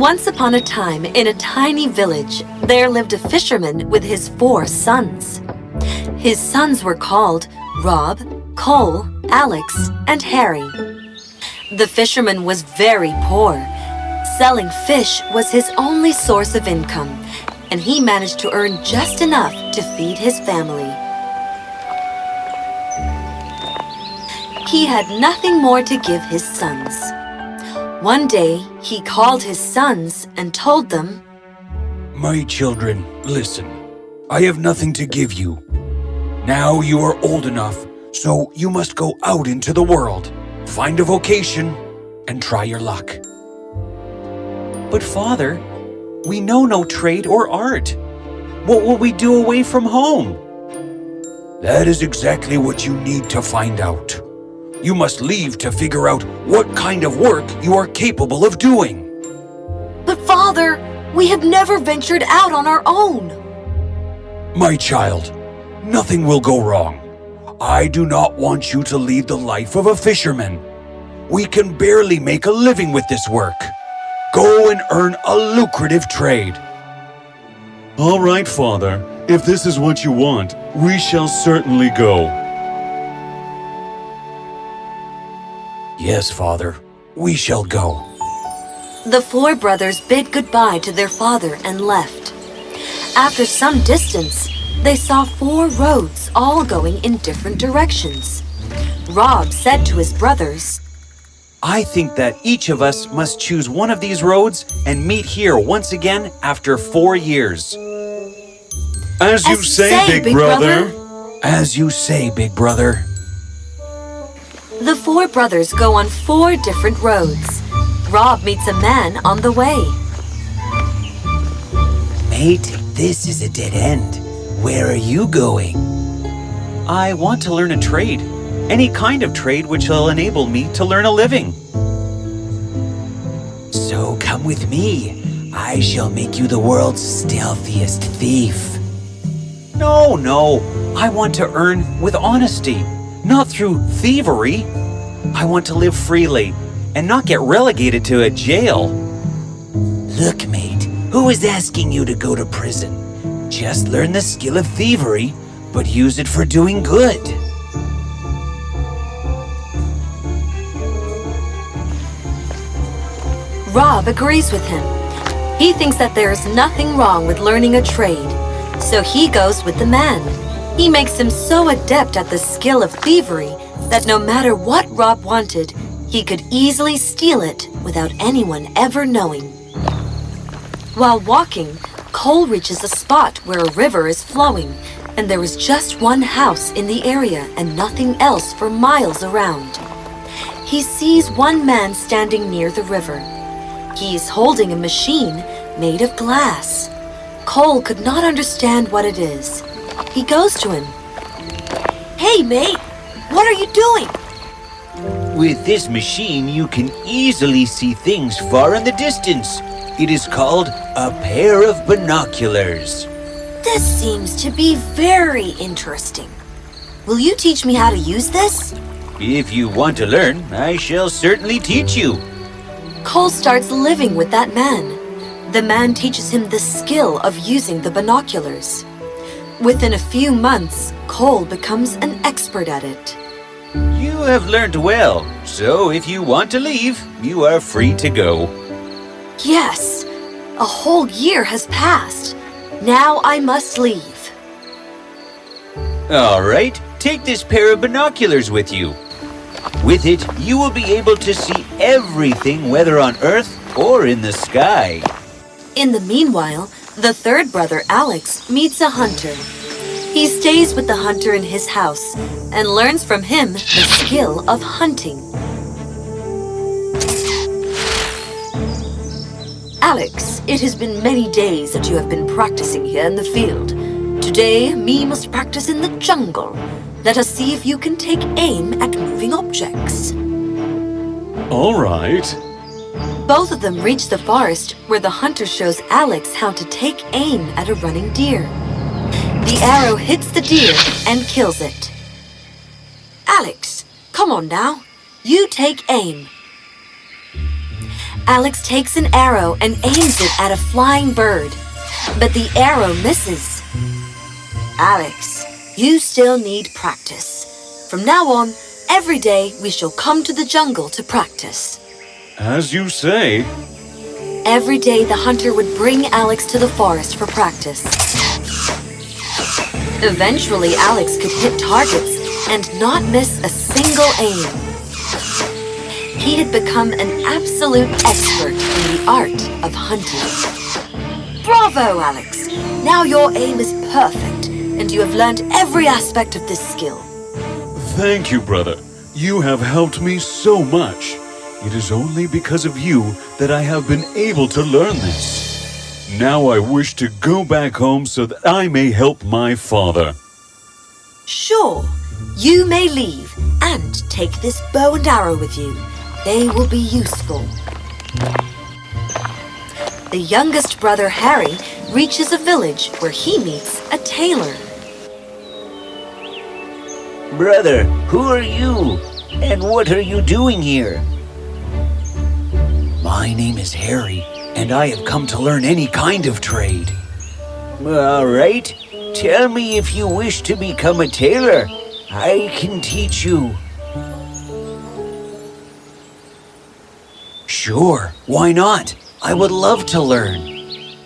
Once upon a time, in a tiny village, there lived a fisherman with his 4 sons. His sons were called Rob, Cole, Alex, and Harry. The fisherman was very poor. Selling fish was his only source of income, and he managed to earn just enough to feed his family. He had nothing more to give his sons. One day, he called his sons and told them, "My children, listen. I have nothing to give you. Now you are old enough, so you must go out into the world, find a vocation, and try your luck." "But Father, we know no trade or art. What will we do away from home?" That is exactly what you need to find out. You must leave to figure out what kind of work you are capable of doing. "But Father, we have never ventured out on our own." My child, nothing will go wrong. I do not want you to lead the life of a fisherman. We can barely make a living with this work. Go and earn a lucrative trade. All right, Father. If this is what you want, we shall certainly go. Yes, Father, we shall go. The 4 brothers bid goodbye to their father and left. After some distance, they saw 4 roads all going in different directions. Rob said to his brothers, "I think that each of us must choose one of these roads and meet here once again after 4 years." As you say, big brother. As you say, big brother. The 4 brothers go on 4 different roads. Rob meets a man on the way. Mate, this is a dead end. Where are you going? "I want to learn a trade. Any kind of trade which will enable me to learn a living." So come with me. I shall make you the world's stealthiest thief. No. I want to earn with honesty, not through thievery. I want to live freely and not get relegated to a jail. Look, mate, who is asking you to go to prison? Just learn the skill of thievery, but use it for doing good. Rob agrees with him. He thinks that there is nothing wrong with learning a trade, so he goes with the man. He makes him so adept at the skill of thievery that no matter what Rob wanted, he could easily steal it without anyone ever knowing. While walking, Cole reaches a spot where a river is flowing, and there is just one house in the area and nothing else for miles around. He sees one man standing near the river. He is holding a machine made of glass. Cole could not understand what it is. He goes to him. "Hey, mate, what are you doing?" With this machine, you can easily see things far in the distance. It is called a pair of binoculars. This seems to be very interesting. Will you teach me how to use this? If you want to learn, I shall certainly teach you. Cole starts living with that man. The man teaches him the skill of using the binoculars. Within a few months, Cole becomes an expert at it. You have learned well, so if you want to leave, you are free to go. Yes, a whole year has passed. Now I must leave. All right, take this pair of binoculars with you. With it, you will be able to see everything, whether on Earth or in the sky. In the meanwhile, the 3rd brother, Alex, meets a hunter. He stays with the hunter in his house and learns from him the skill of hunting. Alex, it has been many days that you have been practicing here in the field. Today, me must practice in the jungle. Let us see if you can take aim at moving objects. All right. Both of them reach the forest where the hunter shows Alex how to take aim at a running deer. The arrow hits the deer and kills it. Alex, come on now. You take aim. Alex takes an arrow and aims it at a flying bird, but the arrow misses. Alex, you still need practice. From now on, every day we shall come to the jungle to practice. As you say. Every day the hunter would bring Alex to the forest for practice. Eventually, Alex could hit targets and not miss a single aim. He had become an absolute expert in the art of hunting. Bravo, Alex! Now your aim is perfect, and you have learned every aspect of this skill. Thank you, brother. You have helped me so much. It is only because of you that I have been able to learn this. Now I wish to go back home so that I may help my father. Sure, you may leave and take this bow and arrow with you. They will be useful. The youngest brother, Harry, reaches a village where he meets a tailor. Brother, who are you? And what are you doing here? My name is Harry, and I have come to learn any kind of trade. All right. Tell me if you wish to become a tailor. I can teach you. Sure, why not? I would love to learn.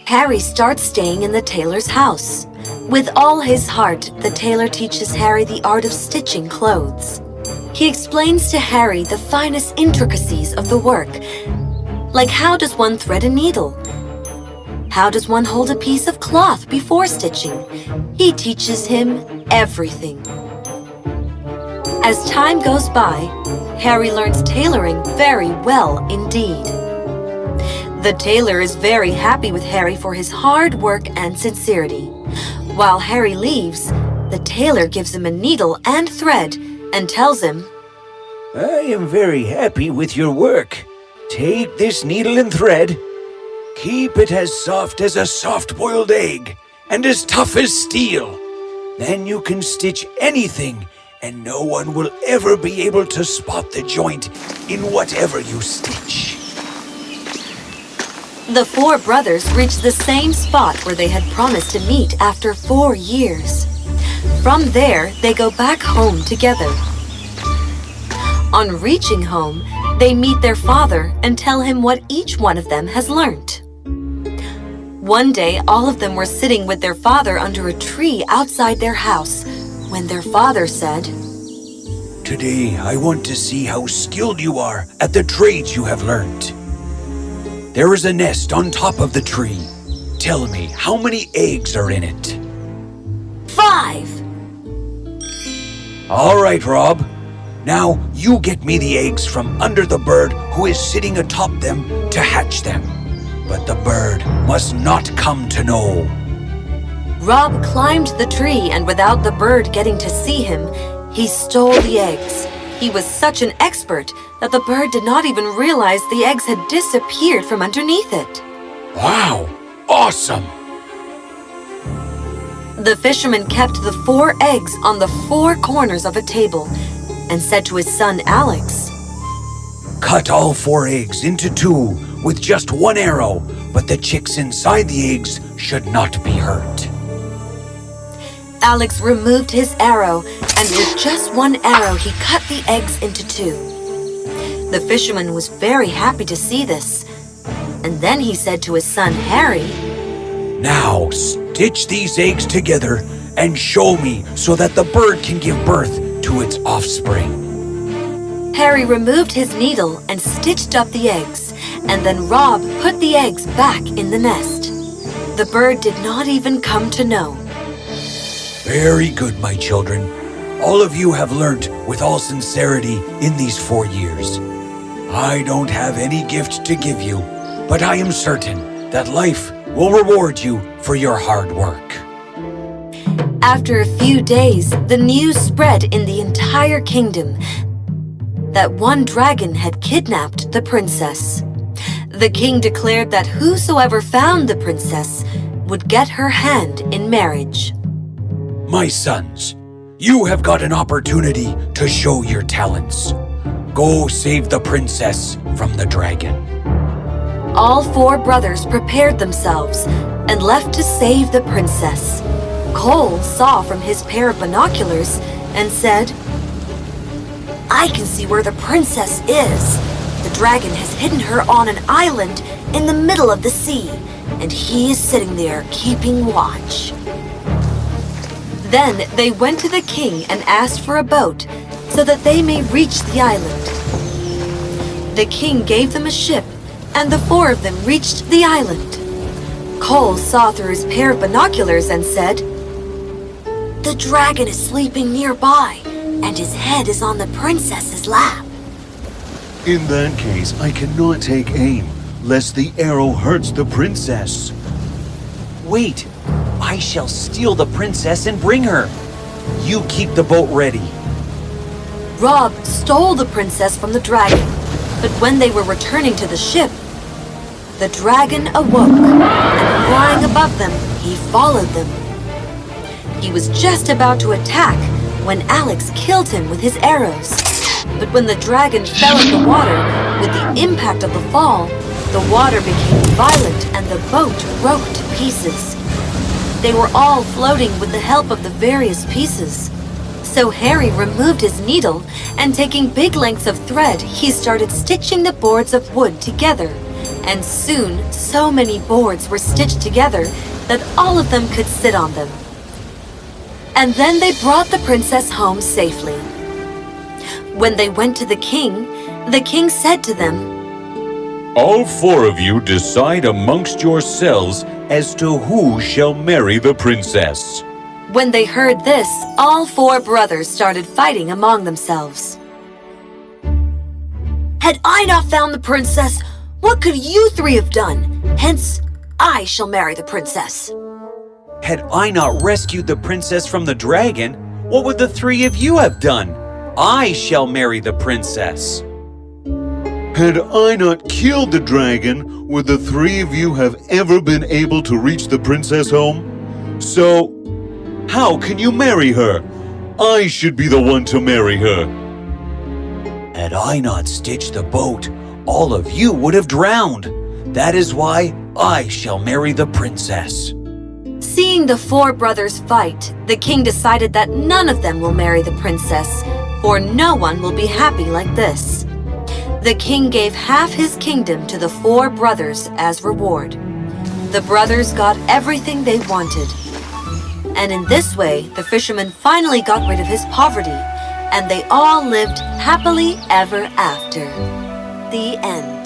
Harry starts staying in the tailor's house. With all his heart, the tailor teaches Harry the art of stitching clothes. He explains to Harry the finest intricacies of the work, like how does one thread a needle? How does one hold a piece of cloth before stitching? He teaches him everything. As time goes by, Harry learns tailoring very well indeed. The tailor is very happy with Harry for his hard work and sincerity. While Harry leaves, the tailor gives him a needle and thread and tells him, I am very happy with your work. Take this needle and thread. Keep it as soft as a soft-boiled egg and as tough as steel. Then you can stitch anything, and no one will ever be able to spot the joint in whatever you stitch. The four brothers reach the same spot where they had promised to meet after 4 years. From there, they go back home together. On reaching home, they meet their father and tell him what each one of them has learnt. One day, all of them were sitting with their father under a tree outside their house, when their father said, Today, I want to see how skilled you are at the trades you have learnt. There is a nest on top of the tree. Tell me, how many eggs are in it? 5! All right, Rob. Now you get me the eggs from under the bird who is sitting atop them to hatch them. But the bird must not come to know. Rob climbed the tree, and without the bird getting to see him, he stole the eggs. He was such an expert that the bird did not even realize the eggs had disappeared from underneath it. Wow! Awesome! The fisherman kept the 4 eggs on the 4 corners of a table and said to his son Alex, Cut all 4 eggs into 2 with just 1 arrow, but the chicks inside the eggs should not be hurt. Alex removed his arrow, and with just 1 arrow he cut the eggs into 2. The fisherman was very happy to see this, and then he said to his son Harry, Now stitch these eggs together and show me so that the bird can give birth to its offspring. Harry removed his needle and stitched up the eggs, and then Rob put the eggs back in the nest. The bird did not even come to know. Very good, my children. All of you have learnt with all sincerity in these 4 years. I don't have any gift to give you, but I am certain that life will reward you for your hard work. After a few days, the news spread in the entire kingdom that one dragon had kidnapped the princess. The king declared that whosoever found the princess would get her hand in marriage. My sons, you have got an opportunity to show your talents. Go save the princess from the dragon. All four brothers prepared themselves and left to save the princess. Cole saw from his pair of binoculars and said, "I can see where the princess is. The dragon has hidden her on an island in the middle of the sea, and he is sitting there keeping watch." Then they went to the king and asked for a boat so that they may reach the island. The king gave them a ship, and the four of them reached the island. Cole saw through his pair of binoculars and said, "The dragon is sleeping nearby, and his head is on the princess's lap." In that case, I cannot take aim, lest the arrow hurts the princess. Wait, I shall steal the princess and bring her. You keep the boat ready. Rob stole the princess from the dragon, but when they were returning to the ship, the dragon awoke, and flying above them, he followed them. He was just about to attack when Alex killed him with his arrows. But when the dragon fell in the water, with the impact of the fall, the water became violent and the boat broke to pieces. They were all floating with the help of the various pieces. So Harry removed his needle, and taking big lengths of thread, he started stitching the boards of wood together. And soon, so many boards were stitched together that all of them could sit on them. And then they brought the princess home safely. When they went to the king said to them, All four of you decide amongst yourselves as to who shall marry the princess. When they heard this, all four brothers started fighting among themselves. "Had I not found the princess, what could you three have done? Hence, I shall marry the princess." Had I not rescued the princess from the dragon, what would the three of you have done? I shall marry the princess. Had I not killed the dragon, would the three of you have ever been able to reach the princess home? So, how can you marry her? I should be the one to marry her. Had I not stitched the boat, all of you would have drowned. That is why I shall marry the princess. Seeing the four brothers fight, the king decided that none of them will marry the princess, for no one will be happy like this. The king gave half his kingdom to the four brothers as reward. The brothers got everything they wanted. And in this way, the fisherman finally got rid of his poverty, and they all lived happily ever after. The end.